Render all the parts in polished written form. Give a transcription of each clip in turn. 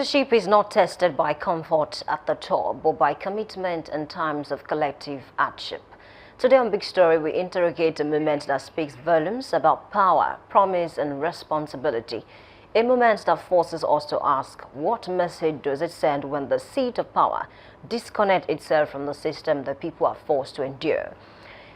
Leadership is not tested by comfort at the top, but by commitment in times of collective hardship. Today on Big Story, we interrogate a movement that speaks volumes about power, promise, and responsibility. A moment that forces us to ask, what message does it send when the seat of power disconnects itself from the system that people are forced to endure?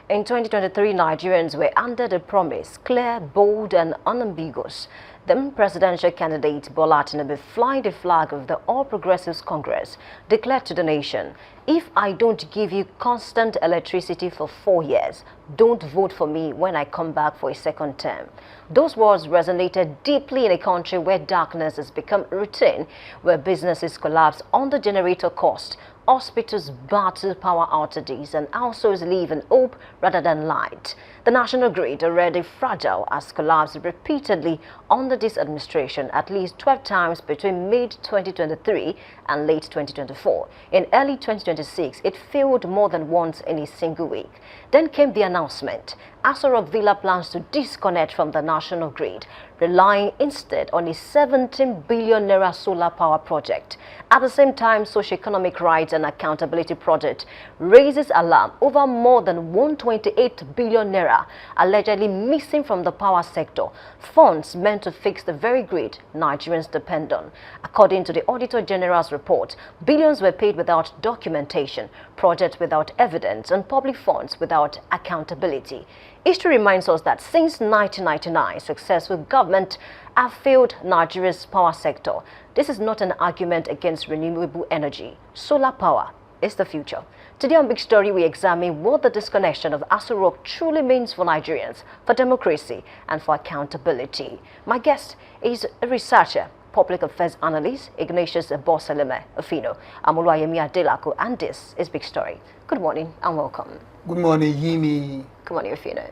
In 2023, Nigerians were handed a promise, clear, bold, and unambiguous. Then presidential candidate Bola Tinubu, flying the flag of the All Progressives Congress, declared to the nation, if I don't give you constant electricity for 4 years, don't vote for me when I come back for a second term. Those words resonated deeply in a country where darkness has become routine, where businesses collapse under generator cost, hospitals battle power outages, and households live in hope rather than light. The national grid, already fragile, has collapsed repeatedly under this administration, at least 12 times between mid-2023 and late 2024. In early 2026, it failed more than once in a single week. Then came the announcement. Aso Rock Villa plans to disconnect from the national grid, relying instead on a 17 billion naira solar power project. At the same time, Socio-Economic Rights and Accountability Project raises alarm over more than 128 billion naira allegedly missing from the power sector, funds meant to fix the very grid Nigerians depend on. According to the Auditor General's report, billions were paid without documentation, projects without evidence, and public funds without accountability. History reminds us that since 1999, successful government have failed Nigeria's power sector. This is not an argument against renewable energy. Solar power is the future. Today on Big Story, we examine what the disconnection of Aso Rock truly means for Nigerians, for democracy, and for accountability. My guest is a researcher, public affairs analyst, Ignatius Boseleme Ofino, Amoluayemi Adelako, and this is Big Story. Good morning and welcome. Good morning, Yimi. Good morning, Ofino.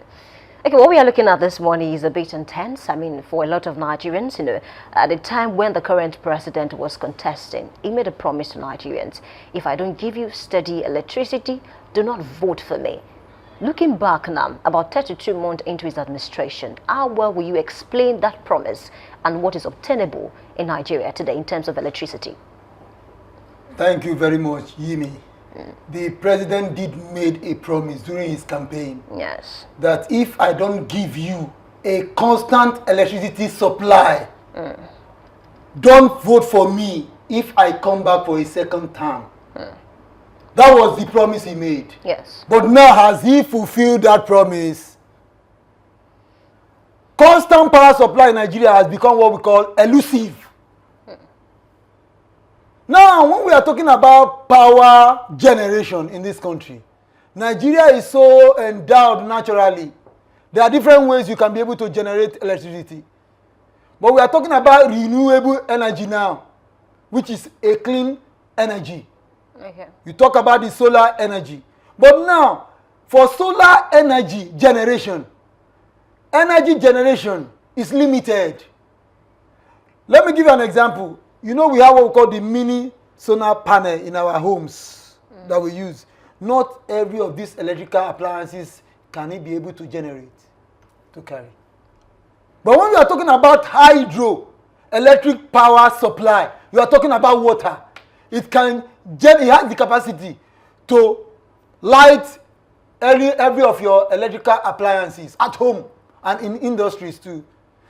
Okay, what we are looking at this morning is a bit intense. I mean, for a lot of Nigerians, at the time when the current president was contesting, he made a promise to Nigerians. If I don't give you steady electricity, do not vote for me. Looking back now, about 32 months into his administration, how well will you explain that promise and what is obtainable in Nigeria today in terms of electricity? Thank you very much, Yimi. The president did made a promise during his campaign. Yes. That if I don't give you a constant electricity supply, don't vote for me if I come back for a second term. That was the promise he made. Yes. But now has he fulfilled that promise? Constant power supply in Nigeria has become what we call elusive. Now, when we are talking about power generation in this country, Nigeria is so endowed naturally. There are different ways you can be able to generate electricity. But we are talking about renewable energy now, which is a clean energy. Okay. You talk about the solar energy. But now, for solar energy generation is limited. Let me give you an example. You know, we have what we call the mini solar panel in our homes that we use. Not every of these electrical appliances can it be able to generate, to carry. But when you are talking about hydro electric power supply, you are talking about water. It has the capacity to light every of your electrical appliances at home and in industries too.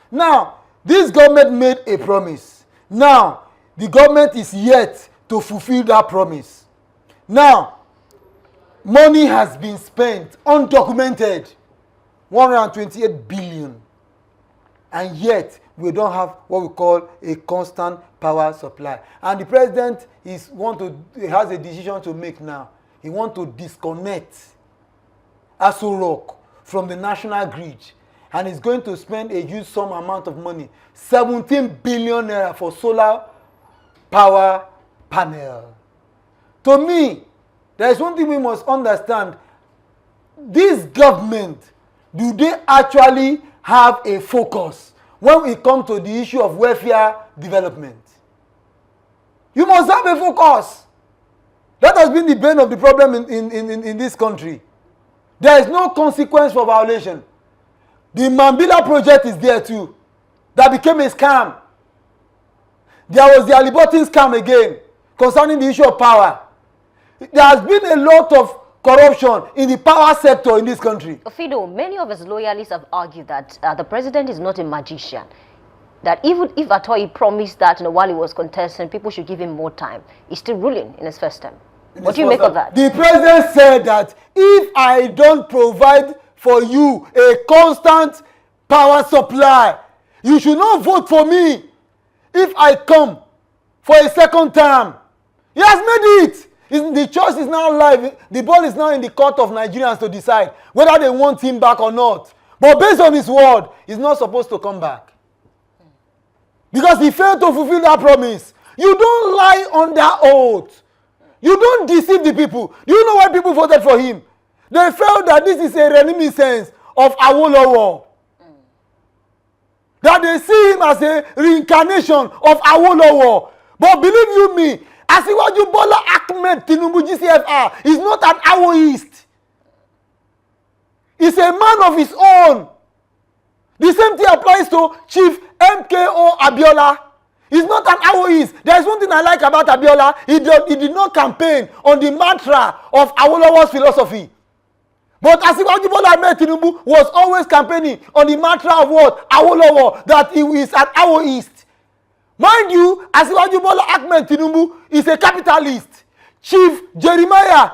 Now, this government made a promise. Now, the government is yet to fulfill that promise. Now, money has been spent, undocumented, 128 billion. And yet, we don't have what we call a constant power supply. And the president has a decision to make now. He wants to disconnect Aso Rock from the national grid. And he's going to spend a huge sum amount of money, 17 billion naira for solar power panel. To me, there is one thing we must understand. This government, do they actually have a focus when it comes to the issue of welfare development? You must have a focus. That has been the bane of the problem in this country. There is no consequence for violation. The Mambila project is there too. That became a scam. there was the Alibotin scam again concerning the issue of power. There has been a lot of corruption in the power sector in this country. Fido, many of his loyalists have argued that the president is not a magician. That even if at all he promised that while he was contesting, people should give him more time, he's still ruling in his first term. What do you make of that? The president said that if I don't provide for you a constant power supply, you should not vote for me if I come for a second term. He has made it. The choice is now live. The ball is now in the court of Nigerians to decide whether they want him back or not. But based on his word, he's not supposed to come back. Because he failed to fulfill that promise. You don't lie on that oath. You don't deceive the people. Do you know why people voted for him? They felt that this is a reminiscence of Awolowo. That they see him as a reincarnation of Awolowo. But believe you me, Asiwaju Bola Ahmed Tinubu GCFR is not an Awoist. He's a man of his own. The same thing applies to Chief MKO Abiola. He's not an Awoist. There's one thing I like about Abiola. He did not campaign on the mantra of Awolowo's philosophy. But Asiwaju Bola Ahmed Tinubu was always campaigning on the mantra of what? Awolowo, that he is an Awoist. Mind you, Asiwaju Bola Ahmed Tinubu is a capitalist. Chief Jeremiah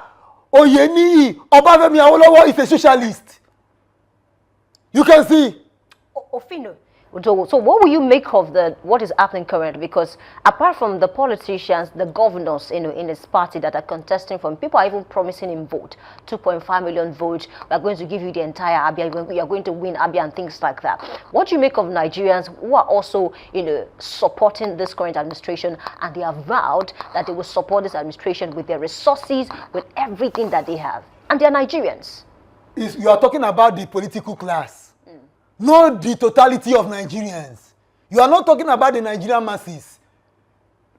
Oyeniyi Obafemi Awolowo is a socialist. You can see. Ofino, so what will you make of what is happening currently? Because apart from the politicians, the governors, in his party that are contesting from, people are even promising him vote, 2.5 million votes. We are going to give you the entire Abia. You are going to win Abia and things like that. What do you make of Nigerians who are also, supporting this current administration, and they have vowed that they will support this administration with their resources, with everything that they have, and they are Nigerians? You are talking about the political class. Not the totality of Nigerians. You are not talking about the Nigerian masses.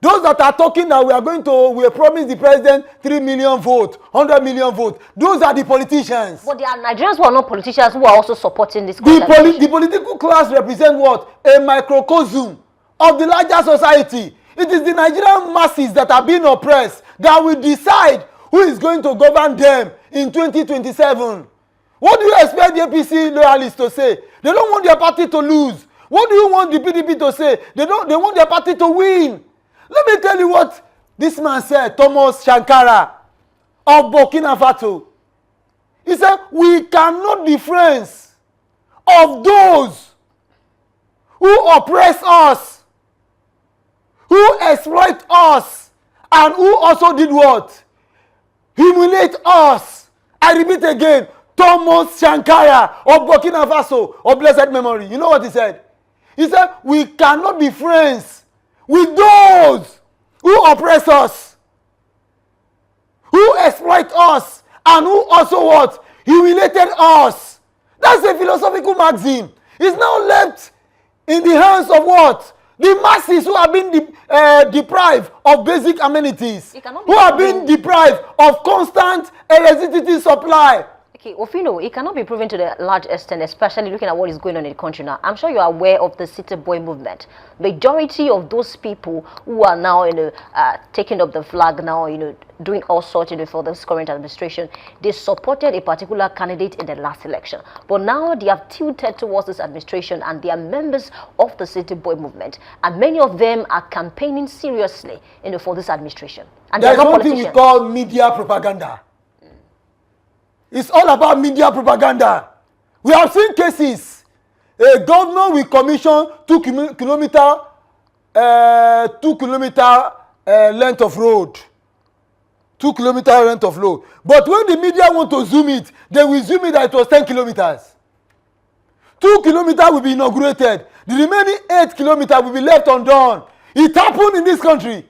Those that are talking that we promise the president 3 million votes, 100 million votes. Those are the politicians. But there are Nigerians who are not politicians who are also supporting this. The political class represents what? A microcosm of the larger society. It is the Nigerian masses that are being oppressed that will decide who is going to govern them in 2027. What do you expect the APC loyalists to say? They don't want their party to lose. What do you want the PDP to say? They want their party to win. Let me tell you what this man said, Thomas Sankara of Burkina Faso. He said, we cannot be friends of those who oppress us, who exploit us, and who also did what? Humiliate us. I repeat again, Thomas Sankara of Burkina Faso of blessed memory. You know what he said? He said, we cannot be friends with those who oppress us, who exploit us, and who also what? Humiliated us. That's a philosophical maxim. It's now left in the hands of what? The masses who have been deprived of basic amenities, who have been deprived of constant electricity supply. Okay, Ofino, it cannot be proven to the large extent, especially looking at what is going on in the country now. I'm sure you are aware of the City Boy movement. Majority of those people who are now, taking up the flag now, doing all sorts, for this current administration, they supported a particular candidate in the last election. But now they have tilted towards this administration, and they are members of the City Boy movement. And many of them are campaigning seriously, for this administration. And there's something we call media propaganda. It's all about media propaganda. We have seen cases. A governor will commission 2 kilometer length of road. 2 kilometer length of road. But when the media want to zoom it, they will zoom it that it was 10 kilometers. 2 kilometers will be inaugurated. The remaining 8 kilometers will be left undone. It happened in this country.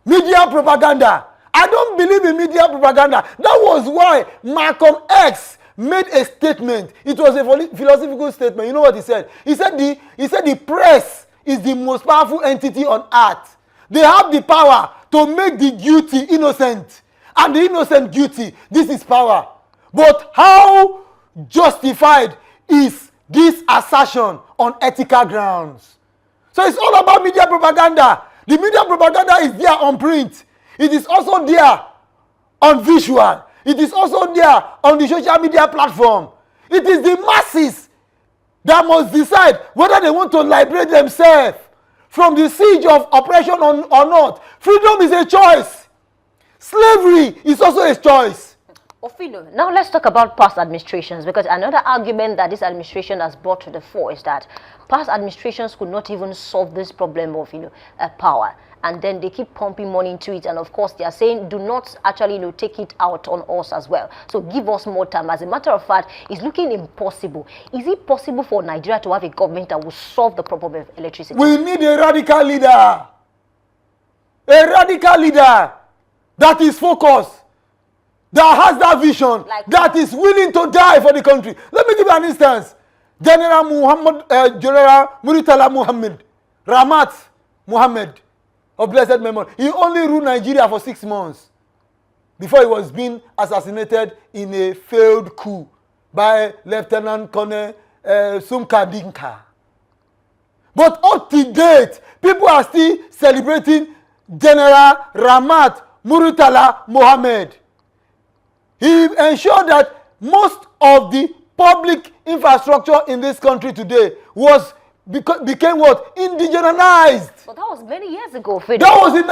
Media propaganda. I don't believe in media propaganda. That was why Malcolm X made a statement. It was a philosophical statement. You know what he said? He said the press is the most powerful entity on earth. They have the power to make the guilty innocent, and the innocent guilty. This is power. But how justified is this assertion on ethical grounds? So it's all about media propaganda. The media propaganda is there on print. It is also there on visual. It is also there on the social media platform. It is the masses that must decide whether they want to liberate themselves from the siege of oppression or not. Freedom is a choice. Slavery is also a choice. Ofino, now let's talk about past administrations, because another argument that this administration has brought to the fore is that past administrations could not even solve this problem of power, and then they keep pumping money into it, and of course they are saying do not actually take it out on us as well. So give us more time. As a matter of fact, it's looking impossible. Is it possible for Nigeria to have a government that will solve the problem of electricity? We need a radical leader. A radical leader that is focused, that has that vision, like that is willing to die for the country. Let me give you an instance. General Muritala Muhammad, Ramat Muhammad, of blessed memory. He only ruled Nigeria for 6 months before he was being assassinated in a failed coup by Lieutenant Colonel Sumka Dinka. But up to date, people are still celebrating General Ramat Muritala Muhammad. He ensured that most of the public infrastructure in this country today became what? Indigenized. But that was many years ago, Fede. That was in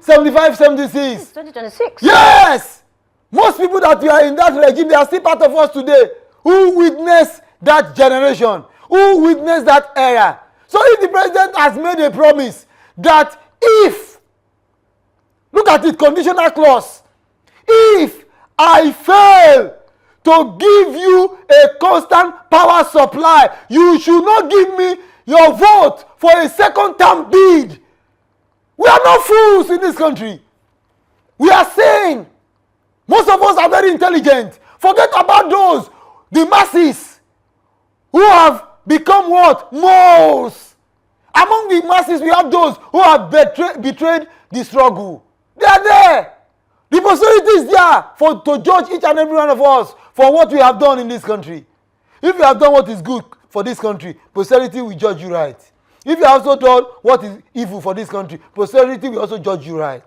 1975-76. 2026. Yes! Most people that were in that regime, they are still part of us today, who witnessed that generation, who witnessed that era. So if the president has made a promise that if, look at it, conditional clause, if I fail to give you a constant power supply, you should not give me your vote for a second term bid. We are not fools in this country. We are sane. Most of us are very intelligent. Forget about those, the masses, who have become what? Moles. Among the masses, we have those who have betrayed the struggle. They are there. The possibility is there to judge each and every one of us for what we have done in this country. If you have done what is good for this country, posterity will judge you right. If you have also done what is evil for this country, posterity will also judge you right.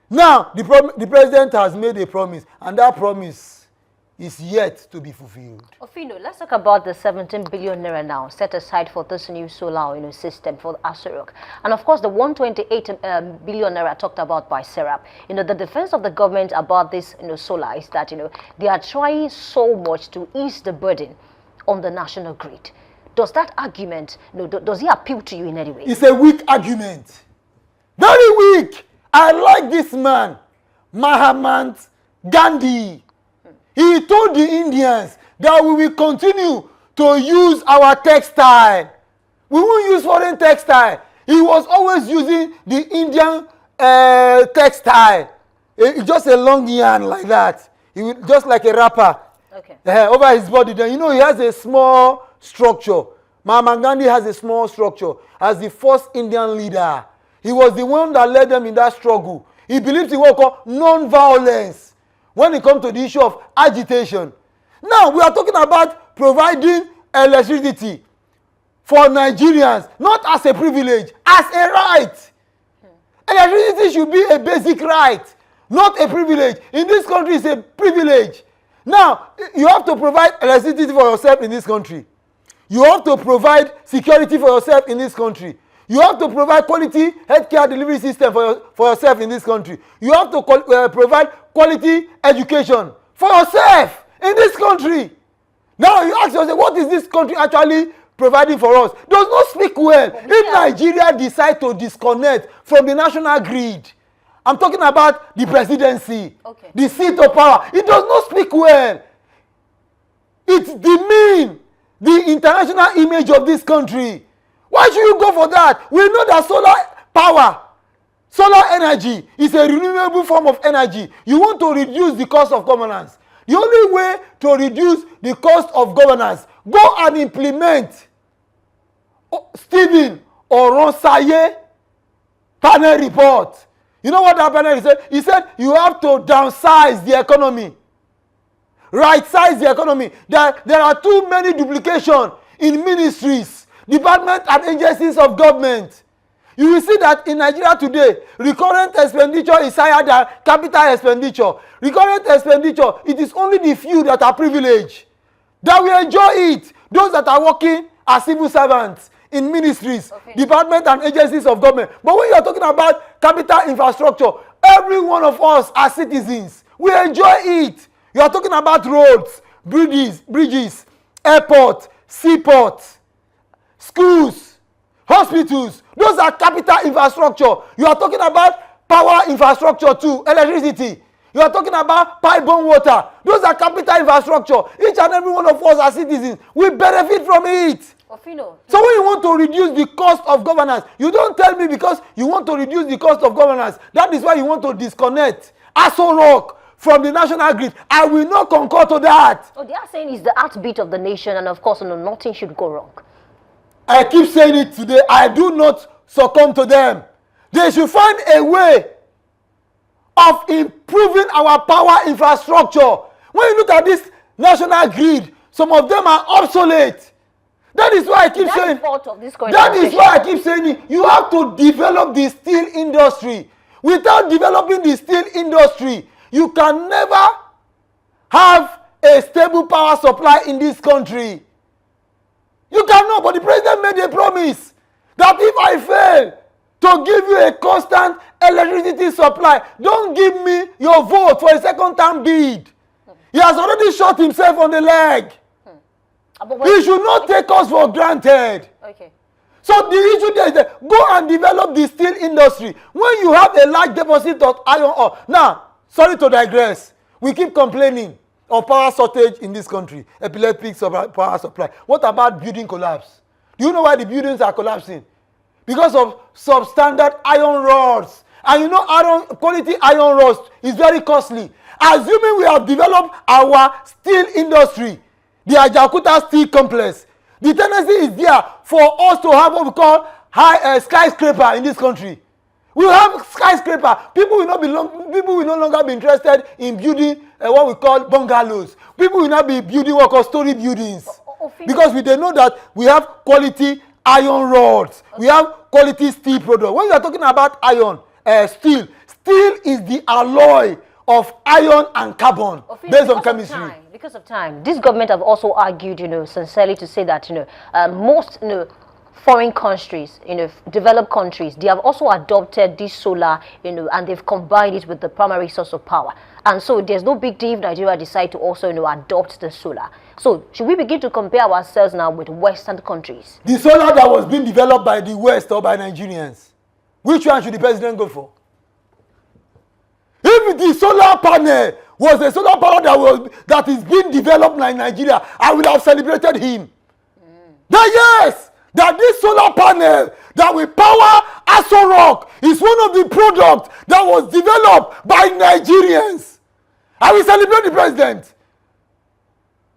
Now, the president has made a promise, and that promise is yet to be fulfilled. Ofino, let's talk about the 17 billion naira now set aside for this new solar system for Aso Rock. And of course, the 128 billion naira talked about by Serap. The defense of the government about this solar is that they are trying so much to ease the burden on the national grid. Does that argument, does it appeal to you in any way? It's a weak argument. Very weak. I like this man, Mahatma Gandhi. He told the Indians that we will continue to use our textile. We won't use foreign textile. He was always using the Indian textile. It's just a long yarn like that. Just like a wrapper. Okay. Over his body. Then he has a small structure. Mahatma Gandhi has a small structure. As the first Indian leader, he was the one that led them in that struggle. He believed in what we call non-violence when it comes to the issue of agitation. Now, we are talking about providing electricity for Nigerians, not as a privilege, as a right. Electricity should be a basic right, not a privilege. In this country, it's a privilege. Now, you have to provide electricity for yourself in this country. You have to provide security for yourself in this country. You have to provide quality healthcare delivery system for yourself in this country. You have to provide quality education for yourself in this country. Now you ask yourself, what is this country actually providing for us? Does not speak well. If Nigeria decide to disconnect from the national grid, I'm talking about the presidency, the seat of power, it does not speak well. It demeans the international image of this country. Why should you go for that? We know that solar power, solar energy is a renewable form of energy. You want to reduce the cost of governance. The only way to reduce the cost of governance, go and implement Stephen Oronsaye panel report. You know what that panel said? He said you have to downsize the economy, right-size the economy. There are too many duplications in ministries, departments and agencies of government. You will see that in Nigeria today, recurrent expenditure is higher than capital expenditure. Recurrent expenditure, it is only the few that are privileged that will enjoy it. Those that are working as civil servants in ministries, departments and agencies of government. But when you are talking about capital infrastructure, every one of us as citizens, we enjoy it. You are talking about roads, bridges, airport, seaports, schools, hospitals. Those are capital infrastructure. You are talking about power infrastructure too, electricity. You are talking about pipe-borne water. Those are capital infrastructure. Each and every one of us as citizens, we benefit from it. So when you want to reduce the cost of governance, you don't tell me because you want to reduce the cost of governance. That is why you want to disconnect Aso Rock from the national grid. I will not concur to that. Oh, they are saying it's the heartbeat of the nation, and of course, nothing should go wrong. I keep saying it today. I do not succumb to them. They should find a way of improving our power infrastructure. When you look at this national grid, some of them are obsolete. That is why I keep saying. That is why I keep saying you have to develop the steel industry. Without developing the steel industry, you can never have a stable power supply in this country. You cannot. But the president made a promise that if I fail to give you a constant electricity supply, don't give me your vote for a second-term bid. He has already shot himself on the leg. He should not take us for granted. Okay. So the issue there is that go and develop the steel industry. When you have a large deposit of iron ore. Now, sorry to digress. We keep complaining of power shortage in this country. Epileptic power supply. What about building collapse? Do you know why the buildings are collapsing? Because of substandard iron rods. And you know quality iron rods is very costly. Assuming we have developed our steel industry, the Ajaokuta Steel Complex, the tendency is there for us to have what we call skyscraper in this country. We will have skyscraper. People will no longer be interested in building what we call bungalows. People will not be building what we call story buildings. Because they know that we have quality iron rods. We have quality steel products. When you are talking about iron, steel is the alloy of iron and carbon based on chemistry. Because of time, this government have also argued, sincerely to say that, most, foreign countries, developed countries, they have also adopted this solar, and they've combined it with the primary source of power. And so there's no big deal if Nigeria decide to also, adopt the solar. So should we begin to compare ourselves now with Western countries? The solar that was being developed by the West or by Nigerians, which one should the president go for? If the solar panel was a solar panel that is being developed in Nigeria, I would have celebrated him. That this solar panel that will power Aso Rock is one of the products that was developed by Nigerians. I will celebrate the president.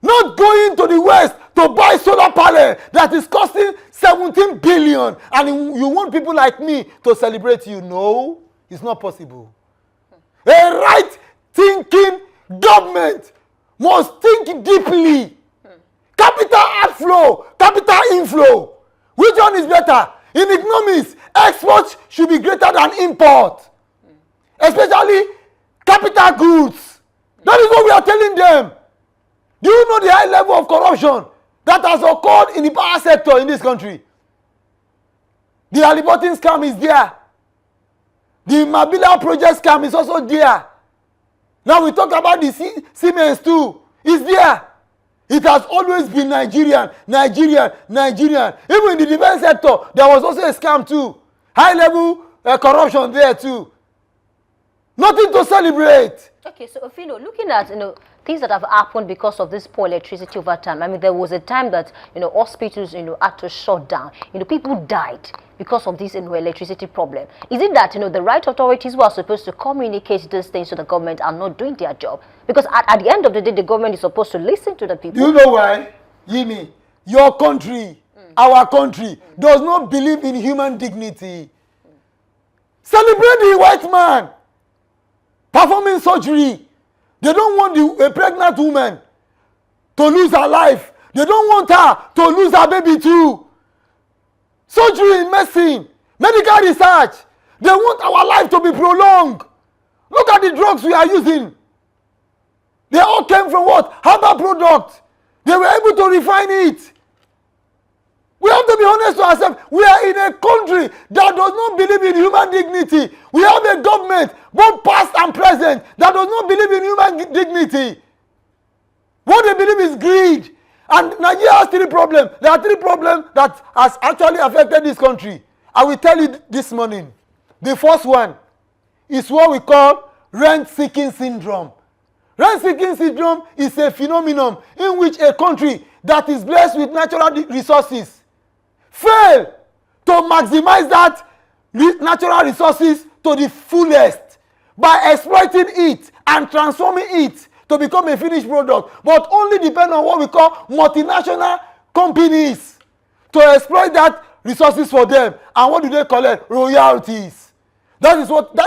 Not going to the West to buy solar panel that is costing 17 billion and you want people like me to celebrate you. No, it's not possible. A right-thinking government must think deeply. Capital outflow, capital inflow. Which one is better? In economics, exports should be greater than import. Especially capital goods. That is what we are telling them. Do you know the high level of corruption that has occurred in the power sector in this country? The Alibotin scam is there. The Mabila project scam is also there. Now we talk about the Siemens too. It's there. It has always been Nigerian. Even in the defense sector, there was also a scam too. High level corruption there too. Nothing to celebrate. Okay, so looking at things that have happened because of this poor electricity over time. I mean, there was a time that hospitals had to shut down. People died because of this electricity problem. Is it that the right authorities who are supposed to communicate these things to the government are not doing their job? Because at the end of the day, the government is supposed to listen to the people. Do you know why? Yimi, your country, our country, does not believe in human dignity. Celebrate the white man performing surgery. They don't want a pregnant woman to lose her life. They don't want her to lose her baby too. Surgery in medicine medical research. They want our life to be prolonged. Look at the drugs we are using. They all came from what? Herbal products. They were able to refine it. We have to be honest to ourselves. We are in a country that does not believe in human dignity. We have a government, both past and present, that does not believe in human dignity. What they believe is greed. And Nigeria has three problems. There are three problems that has actually affected this country. I will tell you this morning. The first one is what we call rent-seeking syndrome. Rent-seeking syndrome is a phenomenon in which a country that is blessed with natural resources fail to maximize that natural resources to the fullest by exploiting it and transforming it to become a finished product, but only depend on what we call multinational companies to exploit that resources for them. And what do they call it? Royalties. That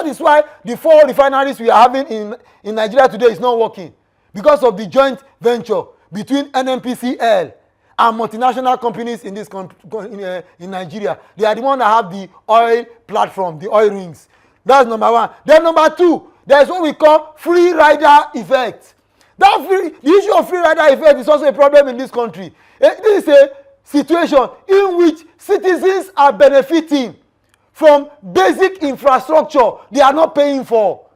is why the 4 refineries we are having in Nigeria today is not working, because of the joint venture between NNPCL and multinational companies in this in Nigeria. They are the ones that have the oil platform, the oil rings. That's number one. Then number two, there is what we call free rider effect. The issue of free rider effect is also a problem in this country. This is a situation in which citizens are benefiting from basic infrastructure they are not paying for.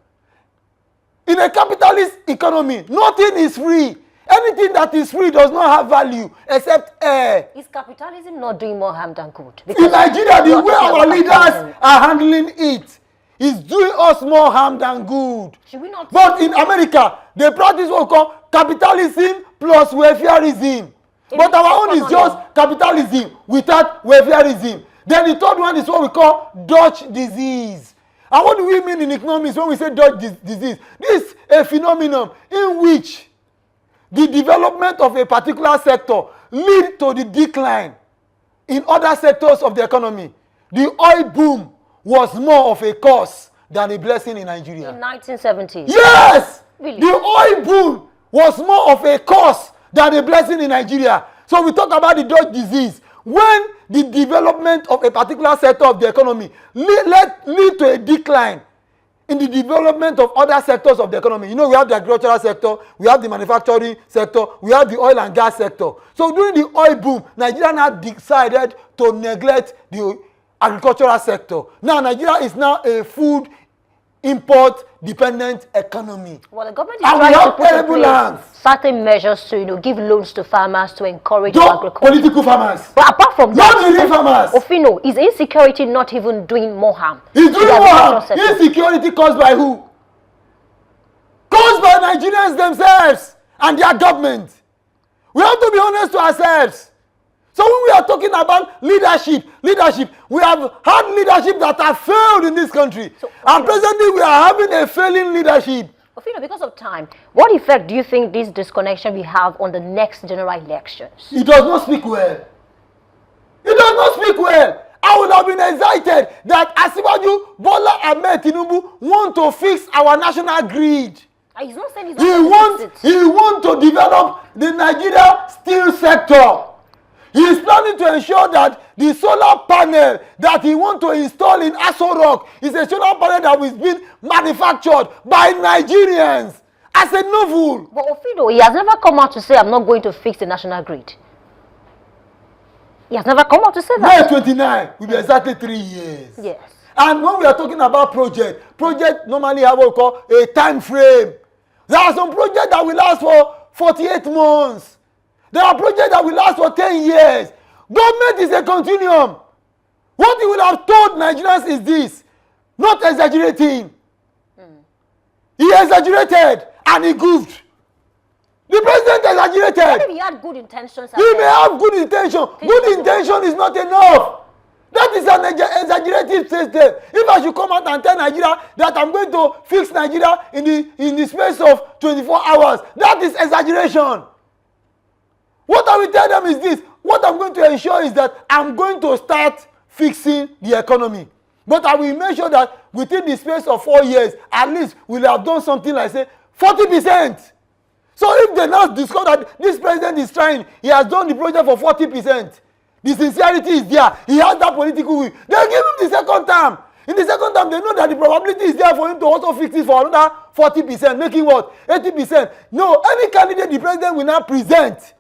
In a capitalist economy, nothing is free. Anything that is free does not have value except air. Is capitalism not doing more harm than good? In Nigeria, the way our leaders are handling it is doing us more harm than good. Should we not? But in America, they practice what we call capitalism plus welfareism. But our own is just capitalism without welfareism. Then the third one is what we call Dutch disease. And what do we mean in economics when we say Dutch disease? This is a phenomenon in which the development of a particular sector lead to the decline in other sectors of the economy. The oil boom was more of a curse than a blessing in Nigeria. In 1970s? Yes! Really? The oil boom was more of a curse than a blessing in Nigeria. So we talk about the Dutch disease. When the development of a particular sector of the economy lead to a decline in the development of other sectors of the economy. You know, we have the agricultural sector, we have the manufacturing sector, we have the oil and gas sector. So during the oil boom, Nigeria now decided to neglect the agricultural sector. Now Nigeria is now a food import dependent economy. Well, the government is trying to put in place certain measures to, give loans to farmers to encourage agriculture. Political farmers. But apart from that, not farmers. Ofino, is insecurity not even doing more harm? It's doing more harm. Insecurity caused by who? Caused by Nigerians themselves and their government. We have to be honest to ourselves. So when we are talking about leadership, we have had leadership that have failed in this country. So, and presently we are having a failing leadership. Ofino, because of time, what effect do you think this disconnection will have on the next general elections? It does not speak well. It does not speak well. I would have been excited that Asiwaju Bola Ahmed Tinubu want to fix our national grid. He's not saying he's he wants to develop the Nigeria steel sector. He is planning to ensure that the solar panel that he wants to install in Aso Rock is a solar panel that is being manufactured by Nigerians as a novel. But Ofino, he has never come out to say, I'm not going to fix the national grid. He has never come out to say that. May 29 will be exactly 3 years. Yes. And when we are talking about project normally have what we call a time frame. There are some projects that will last for 48 months. There are projects that will last for 10 years. Government is a continuum. What he will have told Nigerians is this, not exaggerating. He exaggerated and he goofed. The president exaggerated. What if he had good intentions? He may have good intention. Good intention is not enough. That is an exaggerated system. If I should come out and tell Nigeria that I'm going to fix Nigeria in the space of 24 hours, that is exaggeration. What I will tell them is this. What I'm going to ensure is that I'm going to start fixing the economy. But I will make sure that within the space of 4 years, at least we'll have done something like, say, 40%. So if they now discover that this president is trying, he has done the project for 40%, The sincerity is there. He has that political will. They give him the second term. In the second term, they know that the probability is there for him to also fix it for another 40%, making what? 80%. No, any candidate the president will now present,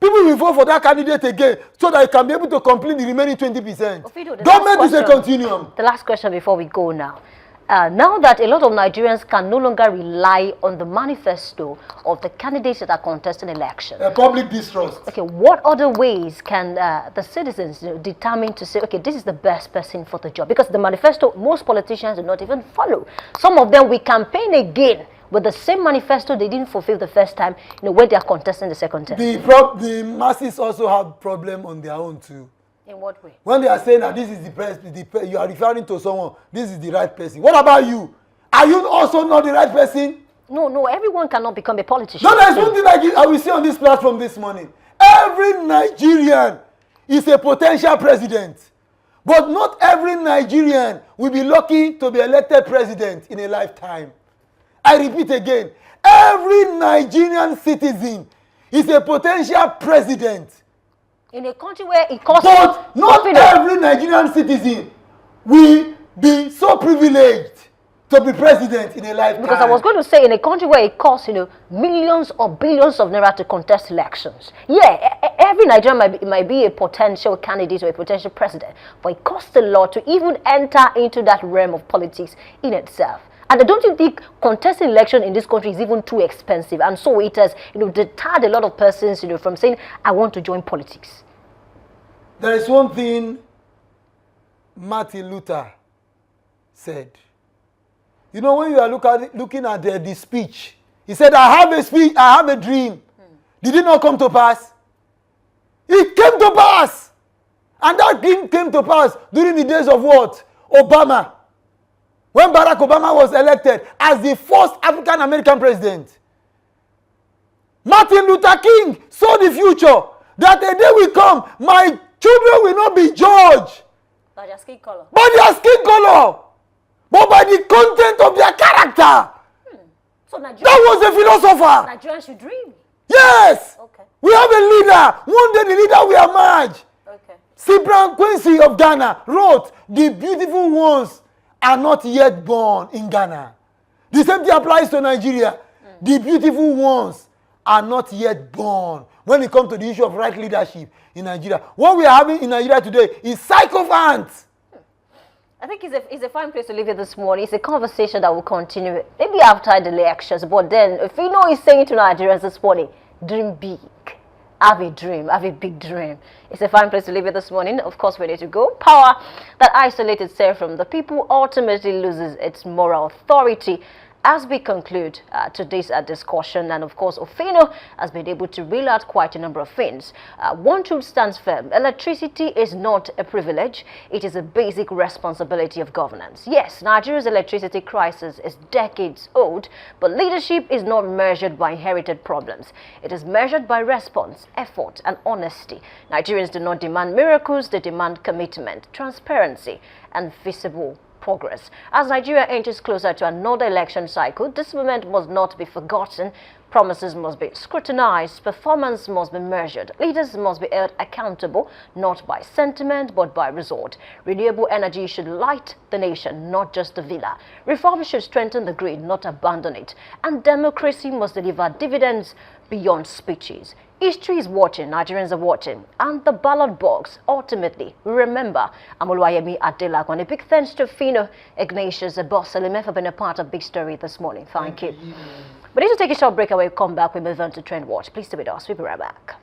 people will vote for that candidate again so that he can be able to complete the remaining 20%. Government is a continuum. The last question before we go now. Now that a lot of Nigerians can no longer rely on the manifesto of the candidates that are contesting election. Public distrust. Okay, what other ways can the citizens determine to say, okay, this is the best person for the job? Because the manifesto, most politicians do not even follow. Some of them will campaign again with the same manifesto they didn't fulfill the first time, when they are contesting the second time. The masses also have problem on their own too. In what way? When they are saying that this is the person, you are referring to someone, this is the right person. What about you? Are you also not the right person? No, everyone cannot become a politician. No, there's one thing I will say on this platform this morning. Every Nigerian is a potential president. But not every Nigerian will be lucky to be elected president in a lifetime. I repeat again. Every Nigerian citizen is a potential president. In a country where it costs... But not every Nigerian citizen will be so privileged to be president in a lifetime. Because I was going to say, in a country where it costs, millions or billions of naira to contest elections. Yeah, every Nigerian might be a potential candidate or a potential president, but it costs a lot to even enter into that realm of politics in itself. And don't you think contesting election in this country is even too expensive? And so it has, deterred a lot of persons, from saying, I want to join politics. There is one thing Martin Luther said. When you are looking at the speech, he said, I have a speech, I have a dream. Did it not come to pass? It came to pass. And that dream came to pass during the days of what? Obama. When Barack Obama was elected as the first African-American president. Martin Luther King saw the future. That a day will come, my children will not be judged by their skin color. But by the content of their character. So that was a philosopher. Nigerians should dream. Yes. Okay. We have a leader. One day the leader will emerge. Okay. Cyprian Quincy of Ghana wrote, the beautiful ones are not yet born in Ghana. The same thing applies to Nigeria. The beautiful ones are not yet born. When it comes to the issue of right leadership in Nigeria, what we are having in Nigeria today is sycophants. I think it's a fine place to leave it this morning. It's a conversation that will continue maybe after the elections. But then, if is saying to Nigerians this morning, dream big. Have a dream, have a big dream. It's a fine place to leave it this morning. Of course, we need to go. Power that isolates itself from the people ultimately loses its moral authority. As we conclude today's discussion, and of course, Ofino has been able to reel out quite a number of things. One truth stands firm. Electricity is not a privilege. It is a basic responsibility of governance. Yes, Nigeria's electricity crisis is decades old, but leadership is not measured by inherited problems. It is measured by response, effort, and honesty. Nigerians do not demand miracles. They demand commitment, transparency, and visible progress. As Nigeria enters closer to another election cycle, this moment must not be forgotten. Promises must be scrutinized, performance must be measured, leaders must be held accountable, not by sentiment but by result. Renewable energy should light the nation, not just the villa. Reform should strengthen the grid, not abandon it. And democracy must deliver dividends beyond speeches. History is watching, Nigerians are watching, and the ballot box, ultimately, remember, Amoluayemi Adelakwan. A big thanks to Fino Ignatius Abosalime for being a part of Big Story this morning. Thank you. We need to take a short break and we'll come back. We move on to Trend Watch. Please stay with us. We'll be right back.